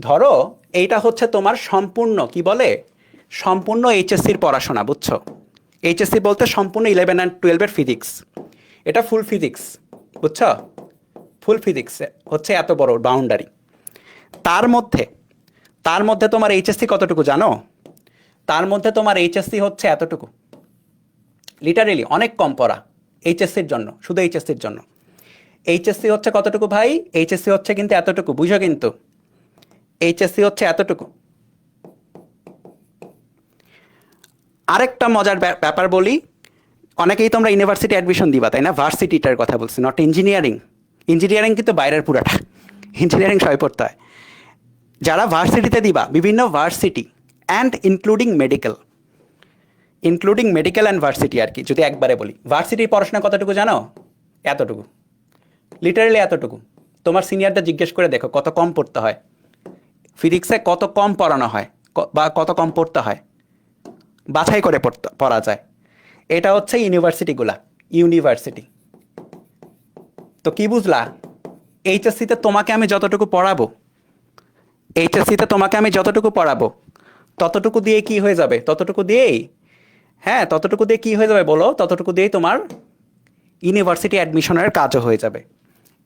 Speaker 1: ধরো এইটা হচ্ছে তোমার সম্পূর্ণ কি বলে, সম্পূর্ণ এইচএসসির পড়াশোনা, বুঝছো? এইচএসসি বলতে সম্পূর্ণ 11 আর 12-এর ফিজিক্স, এটা ফুল ফিজিক্স, বুঝছো? ফুল ফিজিক্স হচ্ছে এত বড় বাউন্ডারি। তার মধ্যে তোমার এইচএসসি কতটুকু জানো? তার মধ্যে তোমার এইচএসসি হচ্ছে এতটুকু, লিটারেলি অনেক কম পড়া এইচএসসির জন্য, শুধু এইচএসসির জন্য। এইচএসসি হচ্ছে কতটুকু ভাই? এইচএসসি হচ্ছে কিন্তু এতটুকু, বুঝো কিন্তু এইচএসসি হচ্ছে এতটুকু। আরেকটা মজার ব্যাপার বলি, অনেকেই তোমরা ইউনিভার্সিটি অ্যাডমিশন দিবা, তাই না? ভার্সিটিটার কথা বলছি, নট ইঞ্জিনিয়ারিং। ইঞ্জিনিয়ারিং কিন্তু বাইরের পুরাটা, ইঞ্জিনিয়ারিং সবাই পড়তে হয়। যারা ভার্সিটিতে দিবা, বিভিন্ন varsity and including medical and varsity আর কি, যদি একবারে বলি, ভার্সিটির পড়াশোনা কতটুকু জানো? এতটুকু, লিটারেলি এতটুকু। তোমার সিনিয়রটা জিজ্ঞেস করে দেখো কত কম পড়তে হয় ফিজিক্সে, কত কম পড়ানো হয় বা কত কম পড়তে হয়, বাছাই করে পড়া যায়। এটা হচ্ছে ইউনিভার্সিটি। তো কি বুঝলা? এইচএসসিতে তোমাকে আমি যতটুকু পড়াবো ততটুকু দিয়ে কি হয়ে যাবে? ততটুকু দিয়েই কি হয়ে যাবে বলো? ততটুকু দিয়েই তোমার ইউনিভার্সিটি অ্যাডমিশনের কাজও হয়ে যাবে।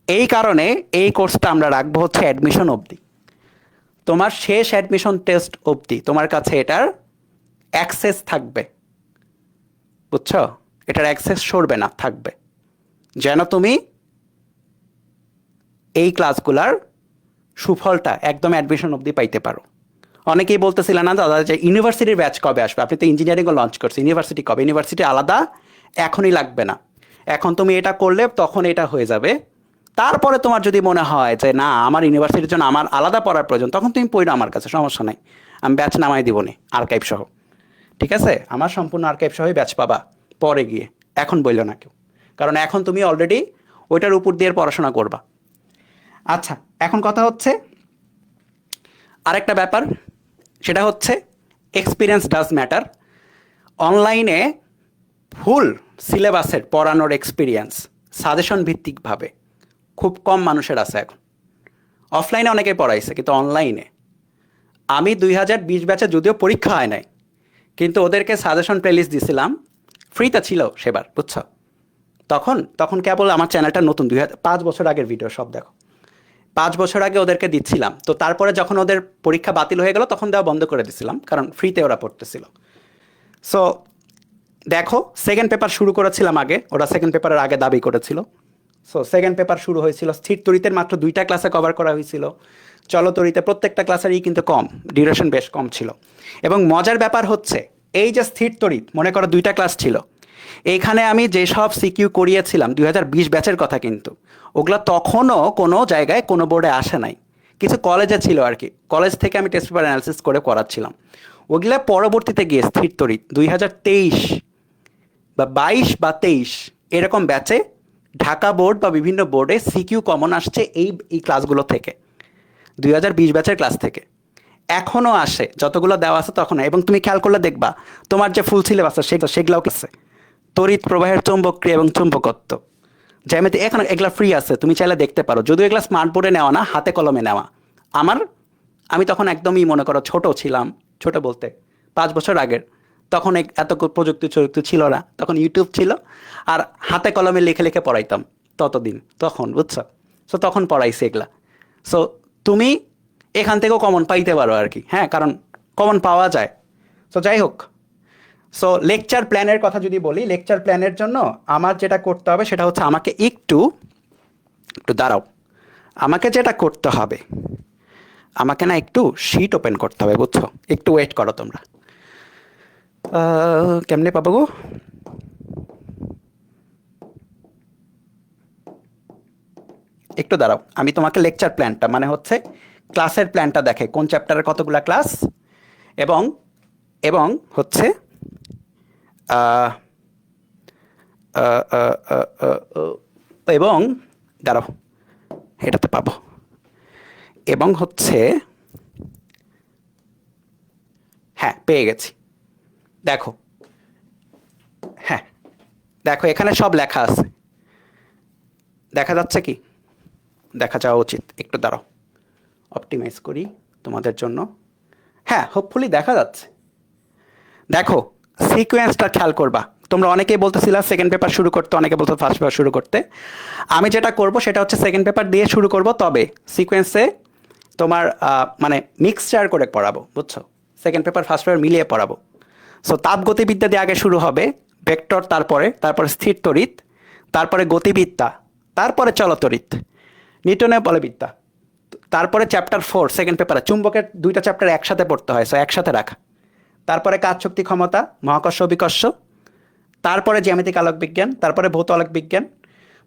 Speaker 1: এই কারণে এই কোর্সটা আমরা রাখবো হচ্ছে অ্যাডমিশন অবধি, তোমার শেষ অ্যাডমিশন টেস্ট অবধি তোমার কাছে এটার অ্যাক্সেস থাকবে, বুঝছো? এটার অ্যাক্সেস সরবে না, থাকবে, যেন তুমি এই ক্লাসগুলার সুফলটা একদম অ্যাডমিশন অবধি পাইতে পারো। অনেকেই বলতেছিলেন না দাদা যে ইউনিভার্সিটির ব্যাচ কবে আসবে, আপনি তো ইঞ্জিনিয়ারিংও লঞ্চ করছে, ইউনিভার্সিটি কবে? ইউনিভার্সিটি আলাদা এখনই লাগবে না, এখন তুমি এটা করলে তখন এটা হয়ে যাবে। তারপরে তোমার যদি মনে হয় যে না আমার ইউনিভার্সিটির জন্য আমার আলাদা পড়ার প্রয়োজন, তখন তুমি পড়ো আমার কাছে, সমস্যা নাই, আমি ব্যাচ নামাই দিব নি, আর্কাইভ সহ, ঠিক আছে? আমার সম্পূর্ণ আর্কাইভ সহই ব্যাচ পাবা পরে গিয়ে, এখন বললো না কেউ, কারণ এখন তুমি অলরেডি ওইটার উপর দিয়ে পড়াশোনা করবা। আচ্ছা, এখন কথা হচ্ছে আরেকটা ব্যাপার, সেটা হচ্ছে এক্সপিরিয়েন্স ডাজ ম্যাটার। অনলাইনে ফুল সিলেবাসের পড়ানোর এক্সপিরিয়েন্স সাজেশন ভিত্তিকভাবে খুব কম মানুষের আছে এখন। অফলাইনে অনেকে পড়াইছে, কিন্তু অনলাইনে আমি 2020 ব্যাচে যদিও পরীক্ষা হয় নাই, কিন্তু ওদেরকে সাজেশন প্লেলিস্ট দিছিলাম, ফ্রিতে ছিল সেবার, বুঝছো? তখন কেবল আমার চ্যানেলটা নতুন, 5 বছর আগের ভিডিও সব দেখো, 5 বছর আগে ওদেরকে দিচ্ছিলাম। তো তারপরে যখন ওদের পরীক্ষা বাতিল হয়ে গেল তখন দেওয়া বন্ধ করে দিছিলাম, কারণ ফ্রিতে ওরা পড়তেছিল। সো দেখো, সেকেন্ড পেপার শুরু করেছিলাম আগে, ওরা সেকেন্ড পেপারের আগে দাবি করেছিল। সো সেকেন্ড পেপার শুরু হয়েছিল, স্থির তড়িতের মাত্র 2টা ক্লাসে কভার করা হয়েছিল, চলতড়িতে প্রত্যেকটা ক্লাসেরই কিন্তু কম, ডিউরেশন বেশ কম ছিল। এবং মজার ব্যাপার হচ্ছে এই যে স্থির তড়িৎ, মনে করো 2টা ক্লাস ছিল, এইখানে আমি যেসব সিকিউ করিয়েছিলাম 2020 ব্যাচের কথা, কিন্তু ওগুলো তখনও কোনো জায়গায় কোনো বোর্ডে আসে নাই, কিছু কলেজে ছিল আর কি, কলেজ থেকে আমি টেস্ট পেপার অ্যানালিসিস করে করাচ্ছিলাম। ওগুলো পরবর্তীতে গিয়ে স্থির তড়িৎ 2023 বা 22 বা 23 এরকম ব্যাচে ঢাকা বোর্ড বা বিভিন্ন বোর্ডে সিকিউ কমন আসছে এই ক্লাসগুলো থেকে, 2020 ব্যাচের ক্লাস থেকে এখনও আসে, যতগুলো দেওয়া আছে তখন। এবং তুমি খেয়াল করলে দেখবা তোমার যে ফুল সিলেবাস আছে সেগুলোও আছে, তড়িৎ প্রবাহের চৌম্বকক্রিয়া এবং চুম্বকত্ব, জ্যামিতি, এখন এগুলো ফ্রি আছে, তুমি চাইলে দেখতে পারো, যদিও এগুলো স্মার্ট বোর্ডে নেওয়া না, হাতে কলমে নেওয়া। আমি তখন একদমই মনে করো ছোট ছিলাম, ছোট বলতে 5 বছর আগের, তখন এত প্রযুক্তি ছিল না, তখন ইউটিউব ছিল, আর হাতে কলমে লিখে লিখে পড়াইতাম তখন, বুঝছো? সো তখন পড়াইছি এগুলা। সো তুমি এখান থেকেও কমন পাইতে পারো আর কি, হ্যাঁ, কারণ কমন পাওয়া যায়। সো যাই হোক, সো লেকচার প্ল্যানের কথা যদি বলি, লেকচার প্ল্যানের জন্য আমার যেটা করতে হবে সেটা হচ্ছে আমাকে একটু দাঁড়াও, আমাকে যেটা করতে হবে, আমাকে না একটু শিট ওপেন করতে হবে, বুঝছো? একটু ওয়েট করো তোমরা। কেমনে পাবো গো? একটু দাঁড়াও, আমি তোমাকে লেকচার প্ল্যানটা মানে হচ্ছে ক্লাসের প্ল্যানটা দেখে কোন চ্যাপ্টারের কতগুলা ক্লাস, এবং এবং হচ্ছে আহ, আহ, আহ, আহ, আহ, আহ, এবং দাঁড়াও, এটাতে পাবো, এবং হচ্ছে হ্যাঁ পেয়ে গেছি। দেখো, হ্যাঁ দেখো এখানে সব লেখা আছে, দেখা যাচ্ছে কি? দেখা যাওয়া উচিত, একটু দাঁড়াও অপটিমাইজ করি তোমাদের জন্য। হ্যাঁ হোপফুলি দেখা যাচ্ছে। দেখো সিকোয়েন্সটা খেয়াল করবা, তোমরা অনেকেই বলতেছিলা সেকেন্ড পেপার শুরু করতে, অনেকে বলতো ফার্স্ট পেপার শুরু করতে। আমি যেটা করব সেটা হচ্ছে সেকেন্ড পেপার দিয়ে শুরু করব, তবে সিকোয়েন্সে তোমার মানে মিক্সচার করে পড়াবো, বুঝছো? সেকেন্ড পেপার ফার্স্ট পেপার মিলিয়ে পড়াবো। সো তাপগতিবিদ্যা দিয়ে আগে শুরু হবে, ভেক্টর, তারপরে স্থির তড়িৎ, তারপরে গতিবিদ্যা, তারপরে চলতড়িৎ, নিউটনের বলবিদ্যা, তারপরে চ্যাপ্টার 4 সেকেন্ড পেপারে চুম্বকের দুইটা চ্যাপ্টার একসাথে পড়তে হয়, সো একসাথে রাখা। তারপরে কাজ শক্তি ক্ষমতা, মহাকর্ষ অভিকর্ষ, তারপরে জ্যামিতিক আলোক বিজ্ঞান, তারপরে ভৌত আলোক বিজ্ঞান,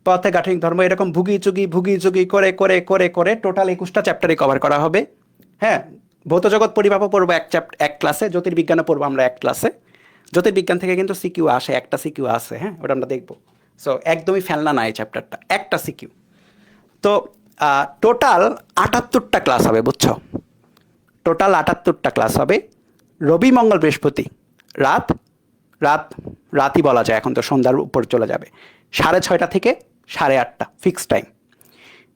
Speaker 1: পদার্থের গাঠনিক ধর্ম, এরকম ভুগি চুগি করে করে করে করে টোটাল 21টা চ্যাপ্টারই কভার করা হবে। হ্যাঁ, ভৌত জগৎ পরিমাপও পড়বো এক ক্লাসে, জ্যোতির্বিজ্ঞানও পড়বো আমরা এক ক্লাসে। জ্যোতির্বিজ্ঞান থেকে কিন্তু সিকিউ আসে, একটা সিকিউ আসে, হ্যাঁ ওটা আমরা দেখবো। সো একদমই ফেলনা না এই চ্যাপ্টারটা, একটা সিকিউ। তো টোটাল 78টা ক্লাস হবে, বুঝছো? টোটাল 78টা ক্লাস হবে। রবি মঙ্গল বৃহস্পতি রাত রাত রাতই বলা যায়, এখন তো সন্ধ্যার উপর চলে যাবে, 6:30 থেকে 8:30 ফিক্সড টাইম।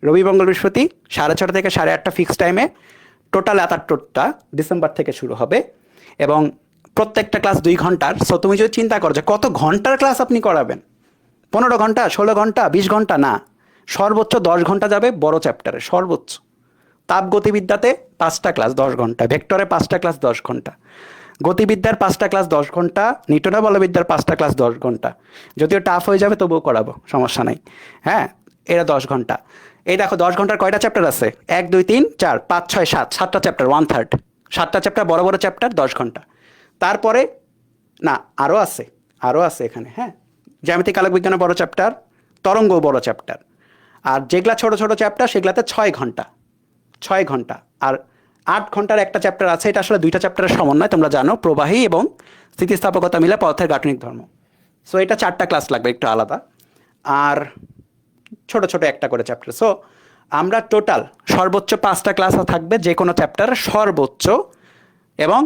Speaker 1: রবি মঙ্গল বৃহস্পতি 6:30 থেকে 8:30 ফিক্সড টাইমে টোটাল 78টা ডিসেম্বর থেকে শুরু হবে, এবং প্রত্যেকটা ক্লাস 2 ঘন্টার। সো তুমি যদি চিন্তা করো যে কত ঘন্টার ক্লাস আপনি করাবেন, 15 ঘন্টা, 16 ঘন্টা, 20 ঘন্টা না, সর্বোচ্চ 10 ঘন্টা যাবে বড় চ্যাপ্টারে, সর্বোচ্চ। তাপগতিবিদ্যাতে 5টা ক্লাস 10 ঘন্টা, ভেক্টরে 5টা ক্লাস 10 ঘন্টা, গতিবিদ্যার 5টা ক্লাস 10 ঘন্টা, নিউটনের বলবিদ্যার 5টা ক্লাস 10 ঘন্টা। যদিও টাফ হয়ে যাবে তবুও করাবো, সমস্যা নাই। হ্যাঁ, এরা 10 ঘন্টা। এই দেখো 10 ঘন্টার কয়টা চ্যাপ্টার আছে? 1 2 3 4 5 6 7, 7টা চ্যাপ্টার, 1/3, 7টা চ্যাপ্টার, বড় বড় চ্যাপ্টার, 10 ঘন্টা। তারপরে না, আরও আছে এখানে, হ্যাঁ, জ্যামিতিক আলোক বিজ্ঞানের বড় চ্যাপ্টার, তরঙ্গ বড় চ্যাপ্টার, আর যেগুলা ছোট ছোট চ্যাপ্টার সেগুলাতে 6 ঘন্টা, 6 ঘন্টা। আর 8 ঘন্টার একটা চ্যাপ্টার আছে, এটা আসলে 2টা চ্যাপ্টারের সমন্বয়, তোমরা জানো, প্রবাহী এবং স্থিতিস্থাপকতা মিলে পদার্থের গাঠনিক ধর্ম। সো এটা 4টা ক্লাস লাগবে, একটু আলাদা, আর ছোট ছোট একটা করে চ্যাপ্টার। সো আমরা টোটাল সর্বোচ্চ 5টা ক্লাস থাকবে যে কোনো চ্যাপ্টারে, সর্বোচ্চ, এবং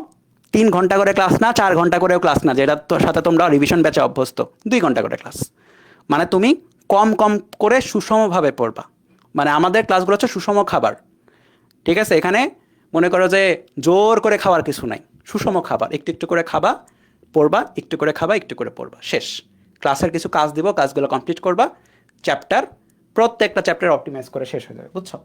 Speaker 1: 3 ঘন্টা করে ক্লাস না, 4 ঘন্টা করেও ক্লাস না, যেটার সাথে তোমরা রিভিশন ব্যাচে অভ্যস্ত, 2 ঘন্টা করে ক্লাস। মানে তুমি কম কম করে সুষমভাবে পড়বা, মানে আমাদের ক্লাসগুলো হচ্ছে সুষম খাবার, ঠিক আছে? এখানে মনে করো যে জোর করে খাওয়ার কিছু নাই, সুষম খাবার, একটু একটু করে খাবা, পড়বা, একটু করে খাবা, একটু করে পড়বা, শেষ। ক্লাসের কিছু কাজ দিব, কাজগুলো কমপ্লিট করবা, চ্যাপ্টার, প্রত্যেকটা চ্যাপ্টার অপটিমাইজ করে শেষ হয়ে যাবে, বুঝছো?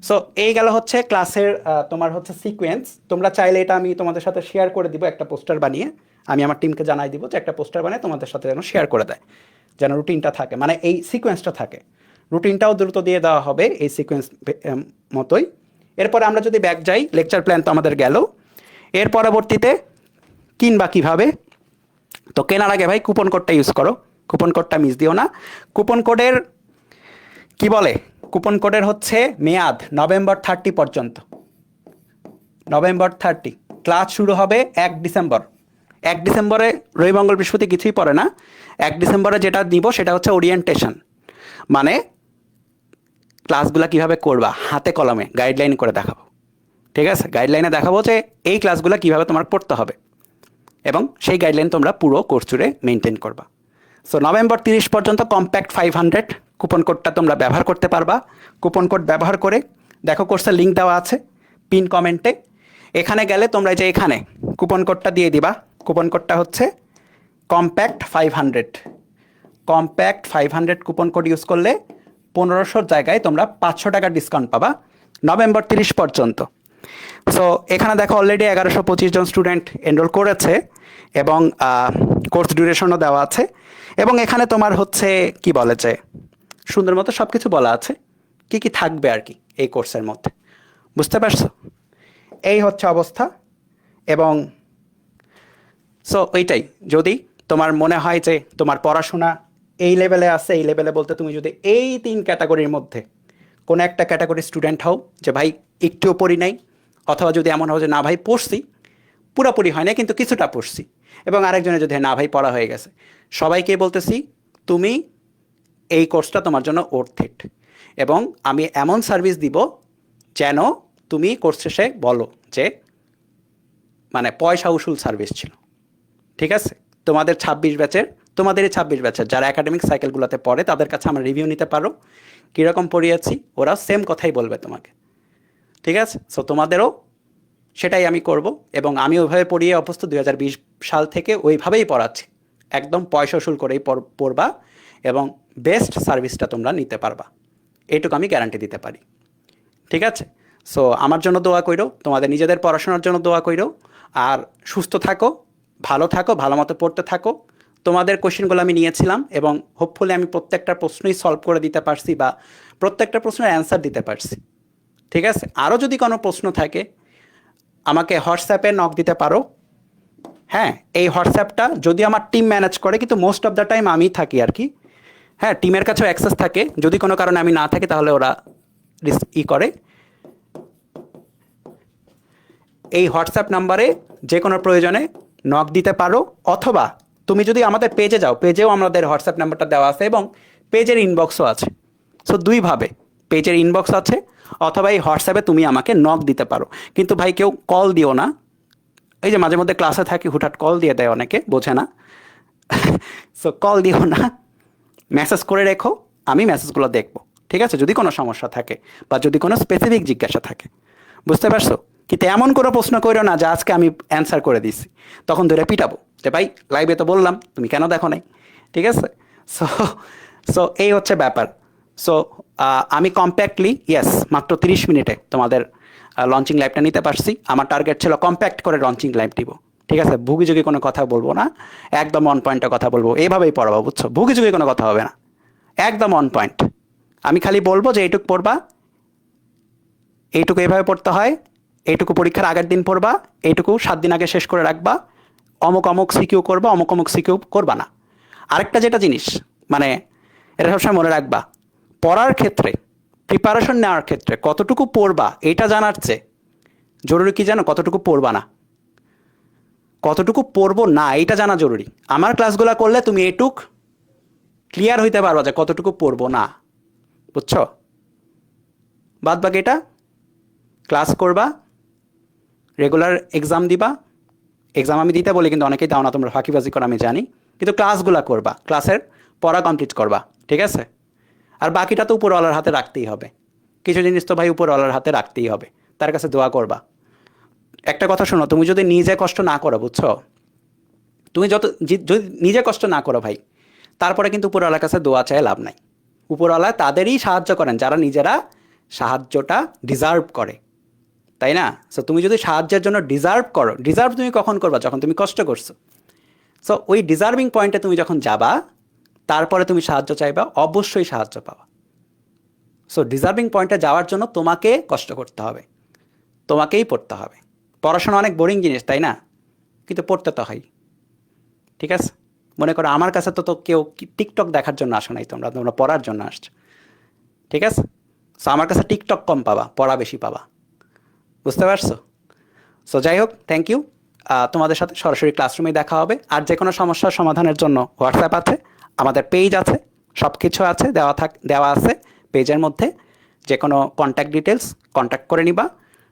Speaker 1: সো এই গেল হচ্ছে ক্লাসের তোমার হচ্ছে সিকোয়েন্স। তোমরা চাইলে এটা আমি তোমাদের সাথে শেয়ার করে দিব একটা পোস্টার বানিয়ে, আমি আমার টিমকে জানাই দিব যে একটা পোস্টার বানিয়ে তোমাদের সাথে যেন শেয়ার করে দেয়, যেন রুটিনটা থাকে, মানে এই সিকোয়েন্সটা থাকে। রুটিনটাও দ্রুত দিয়ে দেওয়া হবে এই সিকোয়েন্স মতোই। এরপরে আমরা যদি ব্যাক যাই, লেকচার প্ল্যান তো আমাদের গেল। এর পরবর্তীতে কিনবা কীভাবে? তো কেনার আগে ভাই কুপন কোডটা ইউজ করো, কুপন কোডটা মিস দিও না। কুপন কোডের কি বলে, কুপন কোডের হচ্ছে মেয়াদ নভেম্বর 30 পর্যন্ত, নভেম্বর 30। ক্লাস শুরু হবে 1 ডিসেম্বর। 1 ডিসেম্বরে রবি মঙ্গল বৃহস্পতি কিছুই পড়ে না। 1 ডিসেম্বরে যেটা দিব সেটা হচ্ছে ওরিয়েন্টেশন, মানে ক্লাসগুলো কীভাবে করবা হাতে কলমে গাইডলাইন করে দেখাবো, ঠিক আছে? গাইডলাইনে দেখাবো যে এই ক্লাসগুলো কীভাবে তোমার পড়তে হবে, এবং সেই গাইডলাইন তোমরা পুরো কোর্স জুড়ে মেনটেন করবা। সো নভেম্বর 30 পর্যন্ত কম্প্যাক্ট 500 কুপন কোডটা তোমরা ব্যবহার করতে পারবা। কুপন কোড ব্যবহার করে দেখো, কোর্সের লিঙ্ক দেওয়া আছে পিন কমেন্টে, এখানে গেলে তোমরা যে এখানে কুপন কোডটা দিয়ে দিবা। কুপন কোডটা হচ্ছে compact 500, compact 500 coupon code use করলে 1500 জায়গায় তোমরা 500 টাকার ডিসকাউন্ট পাবা নভেম্বর 30 পর্যন্ত। সো এখানে দেখো অলরেডি 1125 জন স্টুডেন্ট এনরোল করেছে, এবং কোর্স ডিউরেশনও দেওয়া আছে, এবং এখানে তোমার হচ্ছে কি বলে যে সুন্দর মতো সব কিছু বলা আছে, কি কি থাকবে আর কি এই কোর্সের মধ্যে, বুঝতে পারছো? এই হচ্ছে অবস্থা। এবং সো ওইটাই, যদি তোমার মনে হয় যে তোমার পড়াশোনা এই লেভেলে আছে, এই লেভেলে বলতে তুমি যদি এই 3 ক্যাটাগরির মধ্যে কোনো একটা ক্যাটাগরি স্টুডেন্ট হও যে ভাই একটুও পড়ি নাই, অথবা যদি এমন হও যে না ভাই পড়ছি, পুরোপুরি হয় না কিন্তু কিছুটা পড়ছি, এবং আরেকজনে যদি না ভাই পড়া হয়ে গেছে, সবাইকে বলতেছি তুমি এই কোর্সটা তোমার জন্য ওর্থ ইট, এবং আমি এমন সার্ভিস দিব যেন তুমি কোর্স শেষে বলো যে মানে পয়সা উসুল সার্ভিস ছিল। ঠিক আছে, তোমাদেরই 26 ব্যাচের যারা একাডেমিক সাইকেলগুলোতে পড়ে তাদের কাছে আমরা রিভিউ নিতে পারো কীরকম পড়িয়েছি, ওরা সেম কথাই বলবে তোমাকে। ঠিক আছে, সো তোমাদেরও সেটাই আমি করব, এবং আমি ওইভাবে পড়িয়ে অভ্যস্ত 2020 সাল থেকে ওইভাবেই পড়াচ্ছি, একদম পয়সা উসুল করেই পড়বা এবং বেস্ট সার্ভিসটা তোমরা নিতে পারবা, এইটুকু আমি গ্যারান্টি দিতে পারি। ঠিক আছে, সো আমার জন্য দোয়া কইরো, তোমাদের নিজেদের পড়াশোনার জন্য দোয়া কইরো, আর সুস্থ থাকো, ভালো মতো পড়তে থাকো। তোমাদের কোশ্চেনগুলো আমি নিয়েছিলাম এবং হোপফুলি আমি প্রত্যেকটা প্রশ্নই সলভ করে দিতে পারছি বা প্রত্যেকটা প্রশ্নের অ্যান্সার দিতে পারছি। ঠিক আছে, আরও যদি কোনো প্রশ্ন থাকে আমাকে হোয়াটসঅ্যাপে নক দিতে পারো। হ্যাঁ, এই হোয়াটসঅ্যাপটা যদি আমার টিম ম্যানেজ করে, কিন্তু মোস্ট অফ দ্য টাইম আমিই থাকি আর কি। হ্যাঁ, টিমের কাছেও অ্যাক্সেস থাকে, যদি কোনো কারণে আমি না থাকি তাহলে ওরা করে। এই হোয়াটসঅ্যাপ নাম্বারে যে কোনো প্রয়োজনে নক দিতে পারো, অথবা তুমি যদি আমাদের পেজে যাও, পেজেও আমাদের হোয়াটসঅ্যাপ নাম্বারটা দেওয়া আছে এবং পেজের ইনবক্সও আছে। সো দুইভাবে, পেজের ইনবক্স আছে অথবা এই হোয়াটসঅ্যাপে তুমি আমাকে নক দিতে পারো। কিন্তু ভাই কেউ কল দিও না, এই যে মাঝে মধ্যে ক্লাসে থাকি হুটহাট কল দিয়ে দেয়, অনেকে বোঝে না। সো কল দিও না, মেসেজ করে রেখো, আমি মেসেজগুলো দেখবো। ঠিক আছে, যদি কোনো সমস্যা থাকে বা যদি কোনো স্পেসিফিক জিজ্ঞাসা থাকে, বুঝতে পারছো? কিন্তু এমন কোনো প্রশ্ন করো না যে আজকে আমি অ্যান্সার করে দিছি, তখন ধরে পিটাবো যে ভাই লাইভে তো বললাম তুমি কেন দেখো নাই। ঠিক আছে, সো সো এই হচ্ছে ব্যাপার। সো আমি কম্প্যাক্টলি মাত্র 30 মিনিটে তোমাদের লঞ্চিং লাইভটা নিতে পারছি। আমার টার্গেট ছিল কম্প্যাক্ট করে লঞ্চিং লাইভ দিব। ঠিক আছে, ভুগিযুগি কোনো কথা বলবো না, একদম অন পয়েন্টে কথা বলবো, এইভাবেই পড়াবো, বুঝছো? ভুগিযুগি কোনো কথা হবে না, একদম অন পয়েন্ট। আমি খালি বলবো যে এইটুকু পড়বা, এইটুকু এইভাবে পড়তে হয়, এইটুকু পরীক্ষার আগের দিন পড়বা, এইটুকু 7 দিন আগে শেষ করে রাখবা, অমুক অমুক সিকিউ করবা, অমুক সিকিউ করবা না। আরেকটা যেটা জিনিস, মানে এটা সবসময় মনে রাখবা, পড়ার ক্ষেত্রে, প্রিপারেশন নেওয়ার ক্ষেত্রে কতটুকু পড়বা এটা জানার চেয়ে জরুরি কি জানো? কতটুকু পড়বা না, কতটুকু পড়বো না এইটা জানা জরুরি। আমার ক্লাসগুলো করলে তুমি এইটুক ক্লিয়ার হইতে পারবা যে কতটুকু পড়বো না, বুঝছো? বাদ বাকি এটা ক্লাস করবা, রেগুলার এক্সাম দিবা। এক্সাম আমি দিতে বলি কিন্তু অনেকেই দাও না, তোমরা ফাঁকিবাজি করো আমি জানি, কিন্তু ক্লাসগুলো করবা, ক্লাসের পড়া কমপ্লিট করবা। ঠিক আছে, আর বাকিটা তো উপরওয়ালার হাতে রাখতেই হবে, কিছু জিনিস তো ভাই উপরওয়ালার হাতে রাখতেই হবে, তার কাছে দোয়া করবা। একটা কথা শোনো, তুমি যদি নিজে কষ্ট না করো, বুঝছো, তুমি যদি নিজে কষ্ট না করো ভাই, তারপরে কিন্তু উপরওয়ালার কাছে দোয়া চায় লাভ নাই। উপরওয়ালা তাদেরই সাহায্য করেন যারা নিজেরা সাহায্যটা ডিজার্ভ করে, তাই না? সো তুমি যদি সাহায্যের জন্য ডিজার্ভ করো, ডিজার্ভ তুমি কখন করবা? যখন তুমি কষ্ট করছো। সো ওই ডিজার্ভিং পয়েন্টে তুমি যখন যাবা, তারপরে তুমি সাহায্য চাইবা, অবশ্যই সাহায্য পাবা। সো ডিজার্ভিং পয়েন্টে যাওয়ার জন্য তোমাকে কষ্ট করতে হবে, তোমাকেই পড়তে হবে। পড়াশোনা অনেক বোরিং জিনিস, তাই না? কিন্তু পড়তে তো হয়। ঠিক আছে, মনে করো আমার কাছে তো কেউ টিকটক দেখার জন্য আসো নাই, তোমরা তোমরা পড়ার জন্য আসছো। ঠিক আছে, সো আমার কাছে টিকটক কম পাবা, পড়া বেশি পাবা, বুঝতে পারছো? সো যাই হোক, থ্যাংক ইউ। তোমাদের সাথে সরাসরি ক্লাসরুমে দেখা হবে। আর যে কোনো সমস্যার সমাধানের জন্য হোয়াটসঅ্যাপ আছে, আমাদের পেজ আছে, সব কিছু আছে, দেওয়া আছে পেজের মধ্যে। যে কোনো কন্ট্যাক্ট ডিটেলস কন্ট্যাক্ট করে নিবা,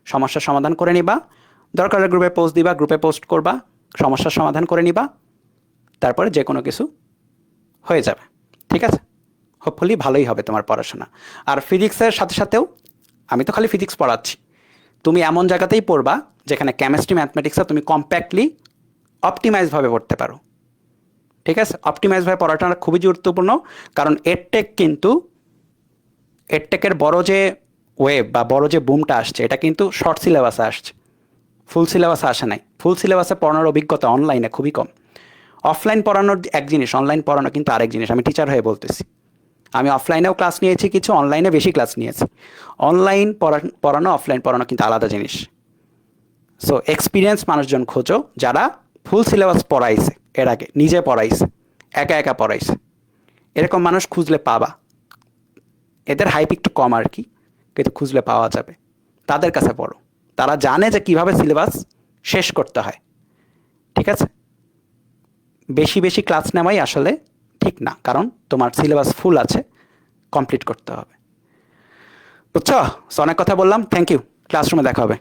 Speaker 1: সমস্যার সমাধান করে নিবা। দরকার গ্রুপে পোস্ট দিবা, গ্রুপে পোস্ট করবা, সমস্যার সমাধান করে নিবা, তারপরে যে কোনো কিছু হয়ে যাবে। ঠিক আছে, হোপফুলি ভালোই হবে তোমার পড়াশোনা। আর ফিজিক্সের সাথে সাথেও আমি তো খালি ফিজিক্স পড়াচ্ছি, তুমি এমন জায়গাতেই পড়বা যেখানে কেমিস্ট্রি ম্যাথমেটিক্সে তুমি কম্প্যাক্টলি অপটিমাইজভাবে পড়তে পারো। ঠিক আছে, অপটিমাইজভাবে পড়াটা খুবই গুরুত্বপূর্ণ, কারণ এডটেকের বড় যে ওয়েব বা বড় যে বুমটা আসছে, এটা কিন্তু শর্ট সিলেবাসে আসছে, ফুল সিলেবাসে আসে নাই। ফুল সিলেবাসে পড়ানোর অভিজ্ঞতা অনলাইনে খুবই কম। অফলাইন পড়ানোর এক জিনিস, অনলাইন পড়ানো কিন্তু আরেক জিনিস। আমি টিচার হয়ে বলতেছি, আমি অফলাইনেও ক্লাস নিয়েছি কিছু, অনলাইনে বেশি ক্লাস নিয়েছি। অনলাইন পড়ানো অফলাইন পড়ানো কিন্তু আলাদা জিনিস। সো এক্সপিরিয়েন্স মানুষজন খোঁজো যারা ফুল সিলেবাস পড়াইছে, এর আগে নিজে পড়াইছে, একা একা পড়াইছে, এরকম মানুষ খুঁজলে পাবা। এদের হাইপ একটু কম আর কি, কিন্তু খুঁজলে পাওয়া যাবে। তাদের কাছে পড়ো, তারা জানে যে কিভাবে সিলেবাস শেষ করতে হয়। ঠিক আছে, বেশি বেশি ক্লাস নেওয়াই আসলে ঠিক না, কারণ তোমার সিলেবাস ফুল আছে, কমপ্লিট করতে হবে। বুঝছো? অনেক কথা বললাম, থ্যাংক ইউ। ক্লাসরুমে দেখা হবে।